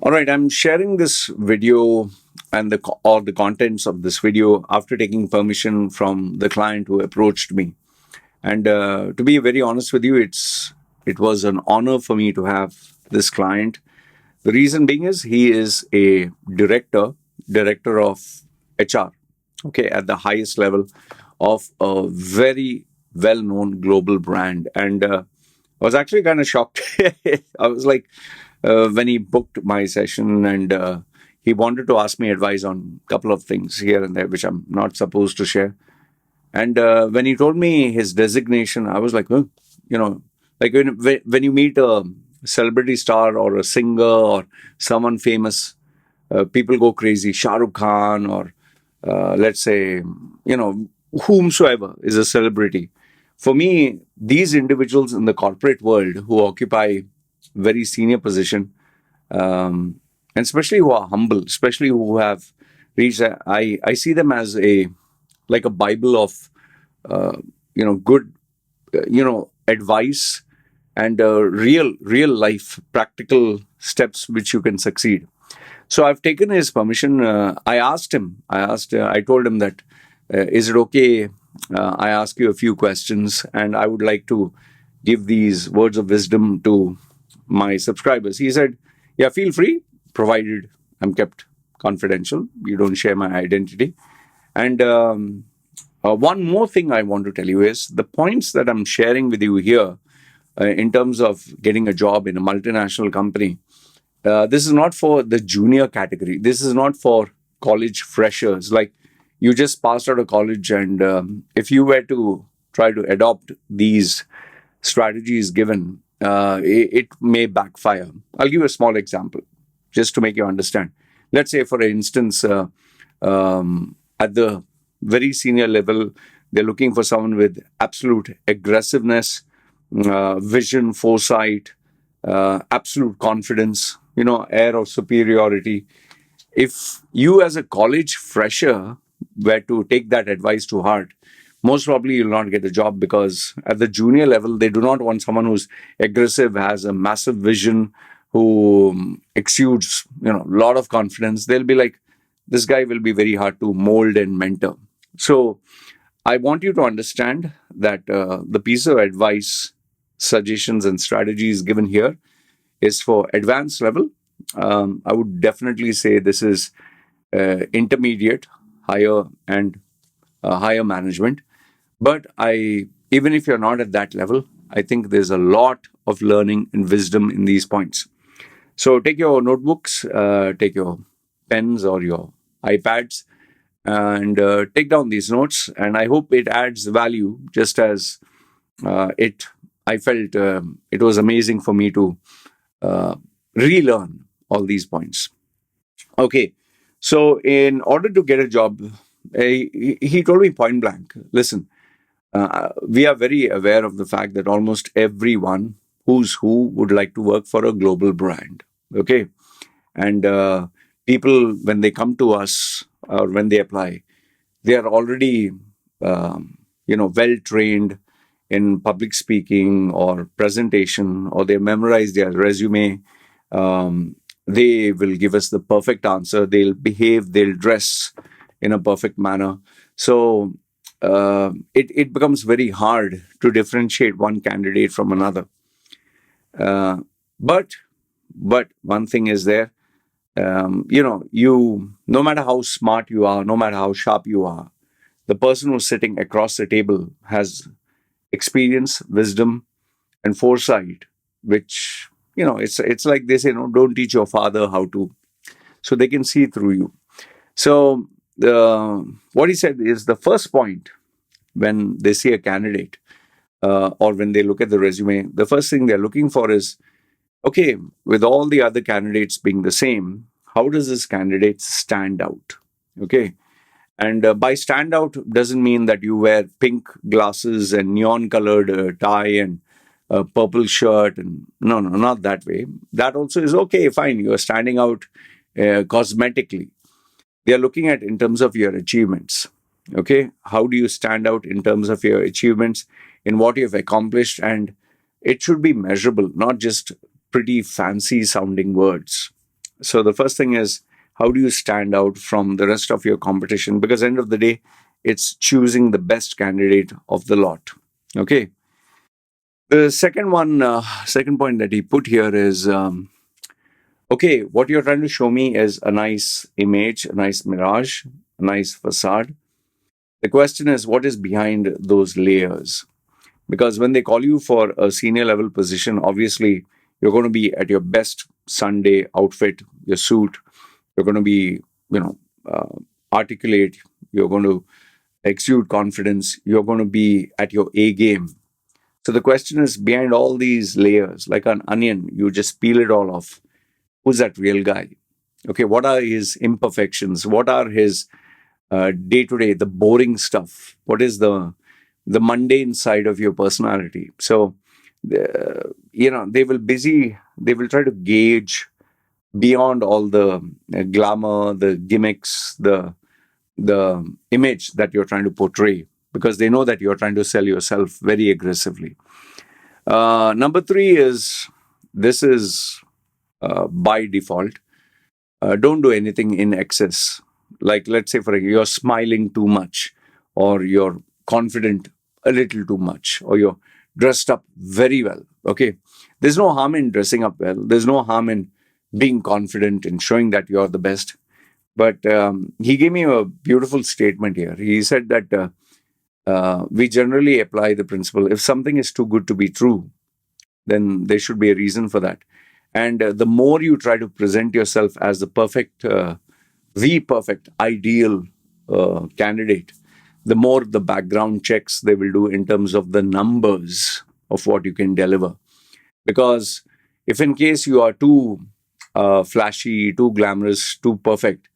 All right, I'm sharing this video and all the contents of this video after taking permission from the client who approached me. And to be very honest with you, it was an honor for me to have this client. The reason being is he is a director of HR, okay, at the highest level of a very well-known global brand. And I was actually kind of shocked. I was like, when he booked my session and he wanted to ask me advice on a couple of things here and there, which I'm not supposed to share. And when he told me his designation, I was like, huh, like when you meet a celebrity star or a singer or someone famous, people go crazy. Shah Rukh Khan or let's say, whomsoever is a celebrity. For me, these individuals in the corporate world who occupy very senior position, and especially who are humble, especially who have reached, I see them as like a Bible of, good, advice and real life practical steps which you can succeed. So I've taken his permission. I told him that, is it okay? I ask you a few questions and I would like to give these words of wisdom to my subscribers. He said, yeah, feel free, provided I'm kept confidential. You don't share my identity. And one more thing I want to tell you is the points that I'm sharing with you here in terms of getting a job in a multinational company. This is not for the junior category. This is not for college freshers. Like you just passed out of college, and if you were to try to adopt these strategies given, it may backfire. I'll give you a small example just to make you understand. Let's say, for instance, at the very senior level, they're looking for someone with absolute aggressiveness, vision, foresight, absolute confidence, air of superiority. If you as a college fresher were to take that advice to heart, most probably you'll not get a job, because at the junior level, they do not want someone who's aggressive, has a massive vision, who exudes, a lot of confidence. They'll be like, this guy will be very hard to mold and mentor. So I want you to understand that the piece of advice, suggestions, and strategies given here is for advanced level. I would definitely say this is intermediate, higher, and higher management. But even if you're not at that level, I think there's a lot of learning and wisdom in these points. So take your notebooks, take your pens or your iPads, and take down these notes. And I hope it adds value, just as I felt it was amazing for me to relearn all these points. Okay, so in order to get a job, he told me point blank, listen, we are very aware of the fact that almost everyone who's who would like to work for a global brand. Okay. And people, when they come to us or when they apply, they are already, well trained in public speaking or presentation, or they memorize their resume. They will give us the perfect answer. They'll behave, they'll dress in a perfect manner. So it becomes very hard to differentiate one candidate from another. But one thing is there, you, no matter how smart you are, no matter how sharp you are, the person who's sitting across the table has experience, wisdom, and foresight, which, it's like they say, don't teach your father how to, so they can see through you. So what he said is the first point when they see a candidate or when they look at the resume, the first thing they're looking for is, okay, with all the other candidates being the same, how does this candidate stand out? Okay. And by stand out doesn't mean that you wear pink glasses and neon colored tie and a purple shirt. And no, not that way. That also is okay, fine. You are standing out cosmetically. They are looking at in terms of your achievements. Okay. How do you stand out in terms of your achievements, in what you've accomplished? And it should be measurable, not just pretty fancy sounding words. So the first thing is, how do you stand out from the rest of your competition? Because end of the day, it's choosing the best candidate of the lot. Okay. The second one, second point that he put here is, okay, what you're trying to show me is a nice image, a nice mirage, a nice facade. The question is, what is behind those layers? Because when they call you for a senior level position, obviously you're going to be at your best Sunday outfit, your suit. You're going to be, you know, articulate. You're going to exude confidence. You're going to be at your A game. So the question is, behind all these layers, like an onion, you just peel it all off. Who's that real guy? Okay, what are his imperfections? What are his day to day, the boring stuff? What is the mundane side of your personality? So, they will try to gauge beyond all the glamour, the gimmicks, the image that you're trying to portray, because they know that you're trying to sell yourself very aggressively. Number three is, this is by default. Don't do anything in excess. Like, let's say, for example, you're smiling too much, or you're confident a little too much, or you're dressed up very well. Okay. There's no harm in dressing up well. There's no harm in being confident and showing that you're the best. But he gave me a beautiful statement here. He said that we generally apply the principle, if something is too good to be true, then there should be a reason for that. And the more you try to present yourself as the perfect, ideal candidate, the more the background checks they will do in terms of the numbers of what you can deliver. Because if in case you are too flashy, too glamorous, too perfect,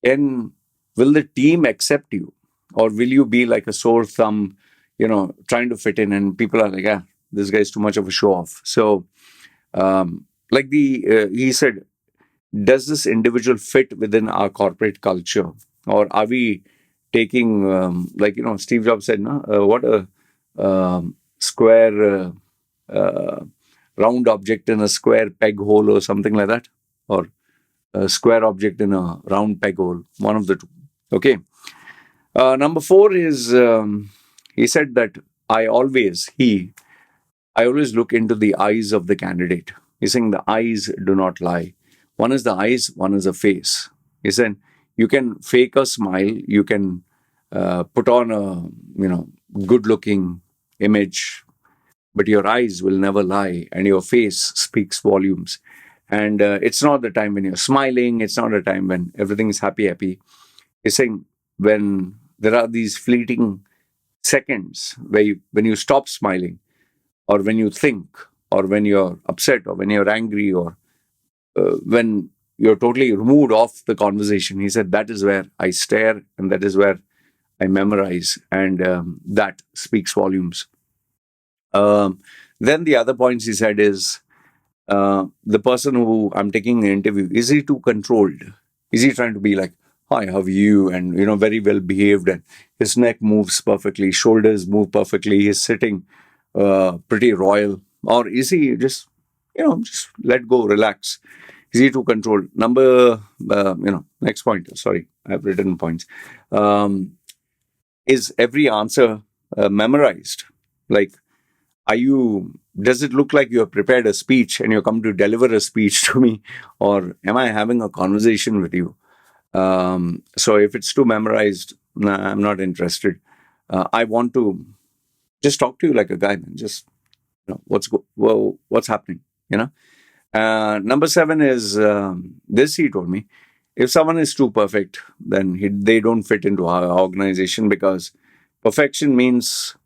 then will the team accept you? Or will you be like a sore thumb, trying to fit in, and people are like, this guy's too much of a show off. So, like he said, does this individual fit within our corporate culture? Or are we taking, Steve Jobs said, no, what a square, round object in a square peg hole, or something like that? Or a square object in a round peg hole, one of the two. Okay. Number four is, he said that I always look into the eyes of the candidate. He's saying the eyes do not lie. One is the eyes, one is the face. He said you can fake a smile, you can put on a good looking image, but your eyes will never lie, and your face speaks volumes. And it's not the time when you're smiling, it's not the time when everything is happy, happy. He's saying when there are these fleeting seconds when you stop smiling, or when you think, or when you're upset, or when you're angry, or when you're totally removed off the conversation, he said that is where I stare, and that is where I memorize, and that speaks volumes. Then the other points he said is, the person who I'm taking the interview, is he too controlled? Is he trying to be like, hi, how are you? And, very well behaved, and his neck moves perfectly, shoulders move perfectly, he's sitting pretty royal? Or is he just let go, relax? Is he too controlled? Next point. Sorry, I've written points. Is every answer memorized? Like, does it look like you have prepared a speech and you come to deliver a speech to me, or am I having a conversation with you? So if it's too memorized, nah, I'm not interested. I want to just talk to you like a guy, man. Just what's happening, Number seven is, this he told me, if someone is too perfect, then they don't fit into our organization, because perfection means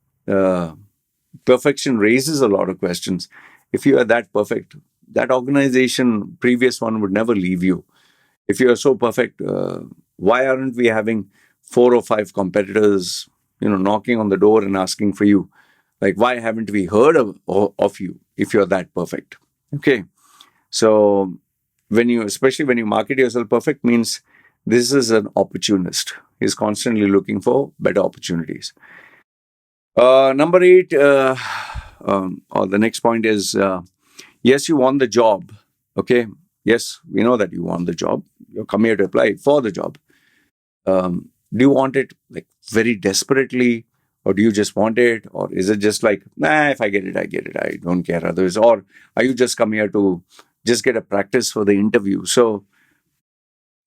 perfection raises a lot of questions. If you are that perfect, that organization, previous one, would never leave you. If you are so perfect, why aren't we having 4 or 5 competitors, knocking on the door and asking for you? Like, why haven't we heard of you if you're that perfect? Okay. So especially when you market yourself perfect, means this is an opportunist. He's constantly looking for better opportunities. Number 8, or the next point is, yes, you want the job. Okay. Yes, we know that you want the job. You're come here to apply for the job. Do you want it like very desperately, or do you just want it, or is it just like, nah, if I get it, I get it. I don't care others. Or are you just come here to just get a practice for the interview? So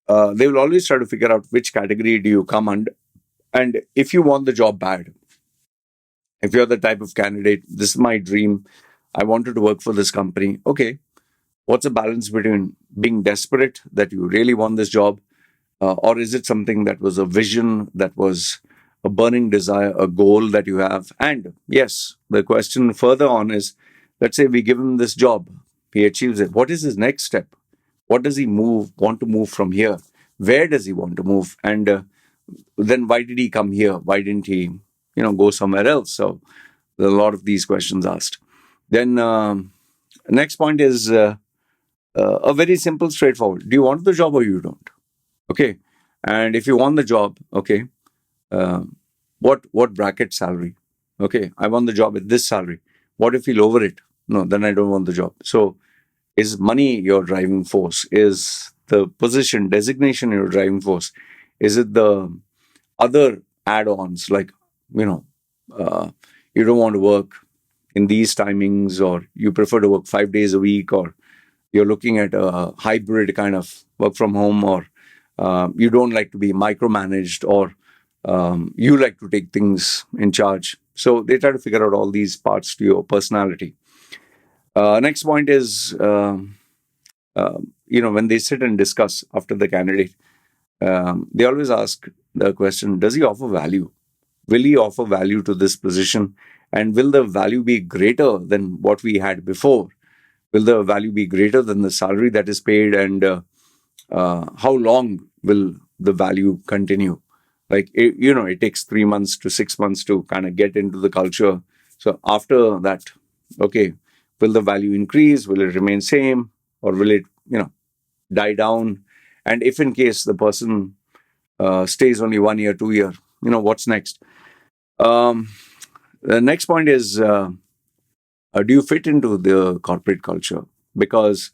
they will always try to figure out which category do you come under. And if you want the job bad, if you're the type of candidate, this is my dream. I wanted to work for this company. Okay, what's the balance between being desperate that you really want this job, or is it something that was a vision, that was a burning desire, a goal that you have? And yes, the question further on is, let's say we give him this job, he achieves it. What is his next step? What does he want to move from here? Where does he want to move? And then why did he come here? Why didn't he, go somewhere else? So there are a lot of these questions asked. Then next point is a very simple, straightforward. Do you want the job or you don't? Okay. And if you want the job, okay, uh, what bracket salary? Okay, I want the job at this salary. What if you lower it? No, then I don't want the job. So is money your driving force? Is the position designation your driving force? Is it the other add-ons like, you know, uh, you don't want to work in these timings, or you prefer to work 5 days a week, or you're looking at a hybrid kind of work from home, or you don't like to be micromanaged, or you like to take things in charge. So they try to figure out all these parts to your personality. Next point is, when they sit and discuss after the candidate, they always ask the question, does he offer value? Will he offer value to this position? And will the value be greater than what we had before? Will the value be greater than the salary that is paid? And how long will the value continue? Like, it takes 3 months to 6 months to kind of get into the culture. So after that, okay, will the value increase? Will it remain same? Or will it, die down? And if in case the person stays only 1 year, 2 year, what's next? Um, the next point is, do you fit into the corporate culture? Because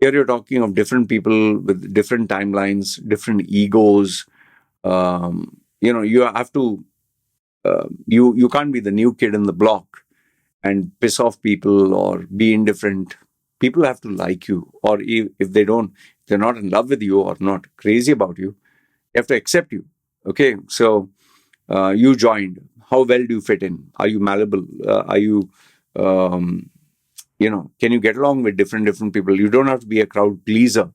here you're talking of different people with different timelines, different egos. You have to, you can't be the new kid in the block and piss off people or be indifferent. People have to like you, or if they don't, they're not in love with you or not crazy about you, they have to accept you. Okay, so you joined. How well do you fit in? Are you malleable? Are you, um, can you get along with different people? You don't have to be a crowd pleaser,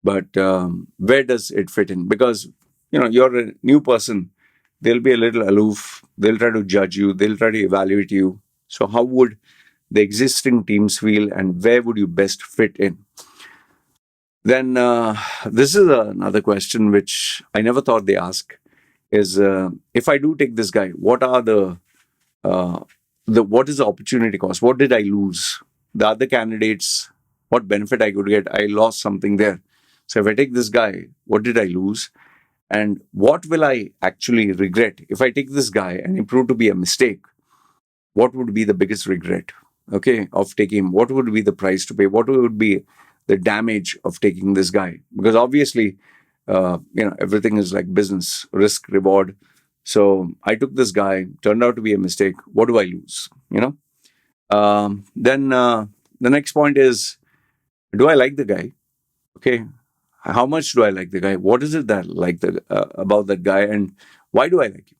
but where does it fit in? Because you're a new person, they'll be a little aloof. They'll try to judge you. They'll try to evaluate you. So how would the existing teams feel, and where would you best fit in? Then this is another question which I never thought they ask is, if I do take this guy, what are uh, what is the opportunity cost? What did I lose? The other candidates, what benefit I could get? I lost something there. So if I take this guy, what did I lose? And what will I actually regret? If I take this guy and it proved to be a mistake, what would be the biggest regret, okay, of taking him? What would be the price to pay? What would be the damage of taking this guy? Because obviously, everything is like business, risk, reward. So I took this guy, turned out to be a mistake. What do I lose? Then the next point is, do I like the guy? Okay, how much do I like the guy? What is it that I like about that guy, and why do I like him?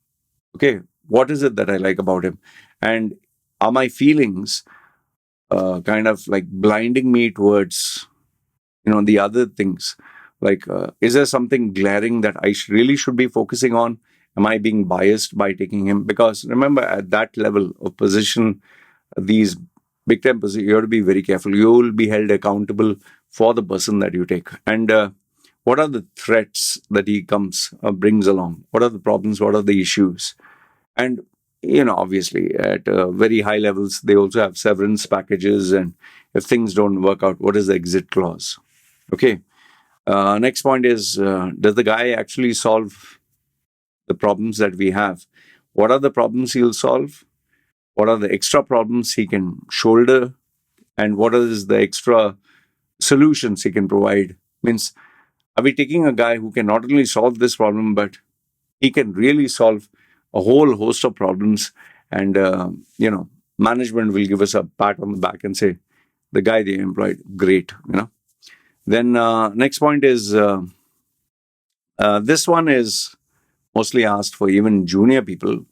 Okay, what is it that I like about him? And are my feelings kind of like blinding me towards the other things? Like, is there something glaring that I really should be focusing on? Am I being biased by taking him? Because remember, at that level of position, these big time positions, you have to be very careful. You will be held accountable for the person that you take. And what are the threats that he brings along? What are the problems? What are the issues? And obviously, at very high levels, they also have severance packages. And if things don't work out, what is the exit clause? Okay. Next point is, does the guy actually solve the problems that we have? What are the problems he'll solve? What are the extra problems he can shoulder? And what is the extra solutions he can provide. Means, are we taking a guy who can not only solve this problem, but he can really solve a whole host of problems? And, management will give us a pat on the back and say, the guy they employed, great. Then, next point is this one is mostly asked for even junior people.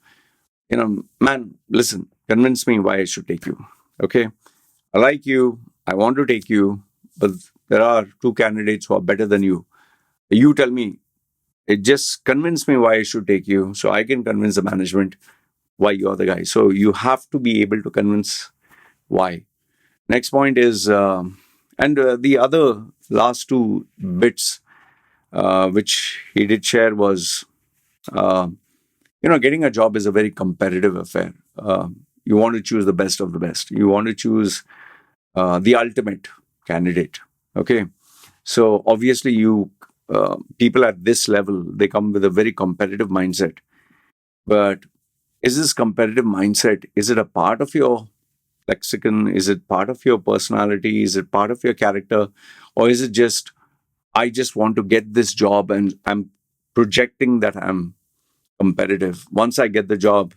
Man, listen, convince me why I should take you. Okay. I like you. I want to take you, but there are two candidates who are better than you. You tell me, it just convince me why I should take you so I can convince the management why you're the guy. So you have to be able to convince why. Next point is, and the other last two bits which he did share was, uh, getting a job is a very competitive affair. You want to choose the best of the best. You want to choose the ultimate candidate. Okay. So obviously, people at this level, they come with a very competitive mindset. But is this competitive mindset, is it a part of your lexicon? Is it part of your personality? Is it part of your character? Or is it just, I just want to get this job and I'm projecting that I'm competitive. Once I get the job,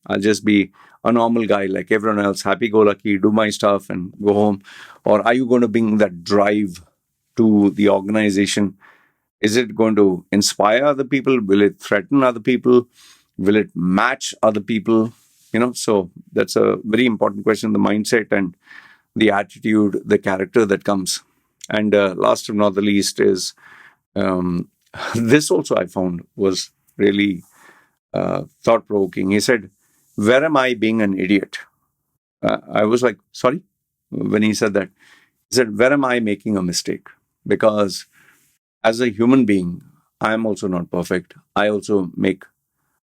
I'll just be a normal guy like everyone else, happy go lucky, do my stuff and go home? Or are you going to bring that drive to the organization? Is it going to inspire other people? Will it threaten other people? Will it match other people? So that's a very important question, the mindset and the attitude, the character that comes. And last but not the least is um, this also I found was really thought provoking. He said, where am I being an idiot? I was like, sorry? When he said that, he said, where am I making a mistake? Because as a human being, I am also not perfect. I also make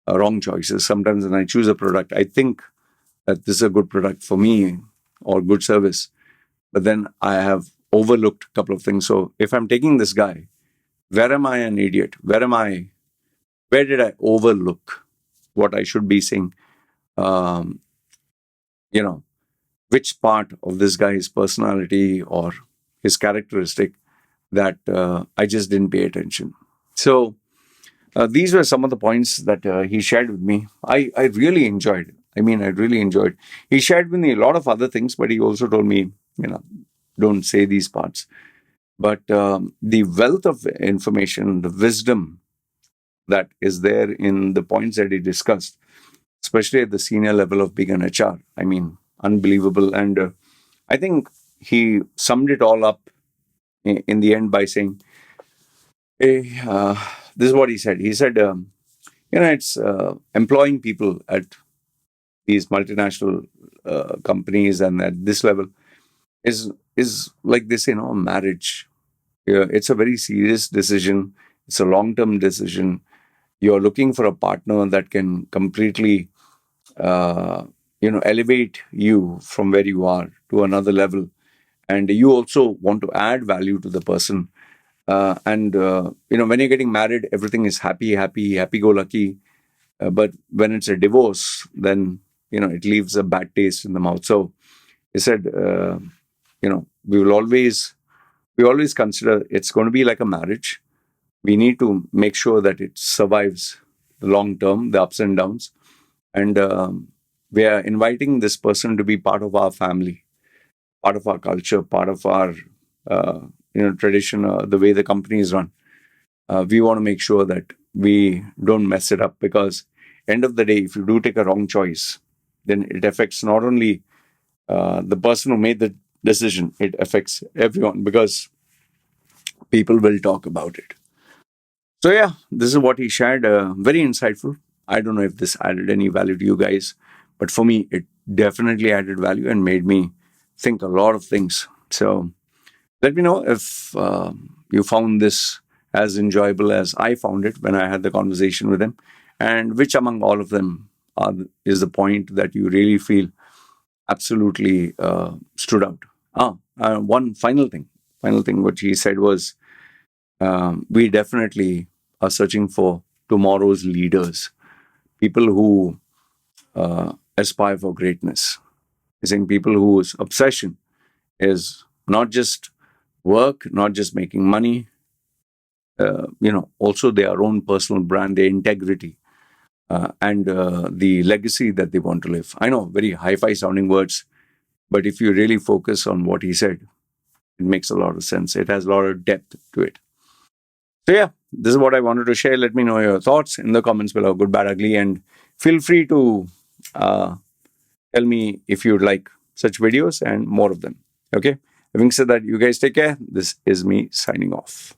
wrong choices. Sometimes when I choose a product, I think that this is a good product for me or good service. But then I have overlooked a couple of things. So if I'm taking this guy, where am I an idiot? Where did I overlook what I should be saying? Um, you know, which part of this guy's personality or his characteristic that I just didn't pay attention. So these were some of the points that he shared with me. I really enjoyed it. I mean, I really enjoyed. He shared with me a lot of other things, but he also told me, don't say these parts. But the wealth of information, the wisdom that is there in the points that he discussed, especially at the senior level of being an HR, I mean, unbelievable. And I think he summed it all up in the end by saying, hey, this is what he said. He said, it's employing people at these multinational companies and at this level is like this, a marriage. It's a very serious decision. It's a long-term decision. You're looking for a partner that can completely, elevate you from where you are to another level. And you also want to add value to the person. And when you're getting married, everything is happy go lucky. But when it's a divorce, then, it leaves a bad taste in the mouth. So he said, we always consider it's going to be like a marriage. We need to make sure that it survives the long term, the ups and downs. And we are inviting this person to be part of our family, part of our culture, part of our tradition, the way the company is run. We want to make sure that we don't mess it up, because end of the day, if you do take a wrong choice, then it affects not only the person who made the decision, it affects everyone, because people will talk about it. So yeah, this is what he shared. Very insightful. I don't know if this added any value to you guys, but for me, it definitely added value and made me think a lot of things. So let me know if you found this as enjoyable as I found it when I had the conversation with him, and which among all of them is the point that you really feel absolutely stood out. One final thing, what he said was, we definitely are searching for tomorrow's leaders, people who aspire for greatness. He's saying people whose obsession is not just work, not just making money, also their own personal brand, their integrity, and the legacy that they want to live. I know, very hi fi sounding words, but if you really focus on what he said, it makes a lot of sense. It has a lot of depth to it. So, yeah, this is what I wanted to share. Let me know your thoughts in the comments below, good, bad, ugly, and feel free to uh, tell me if you'd like such videos and more of them. Okay. Having said that, you guys take care. This is me signing off.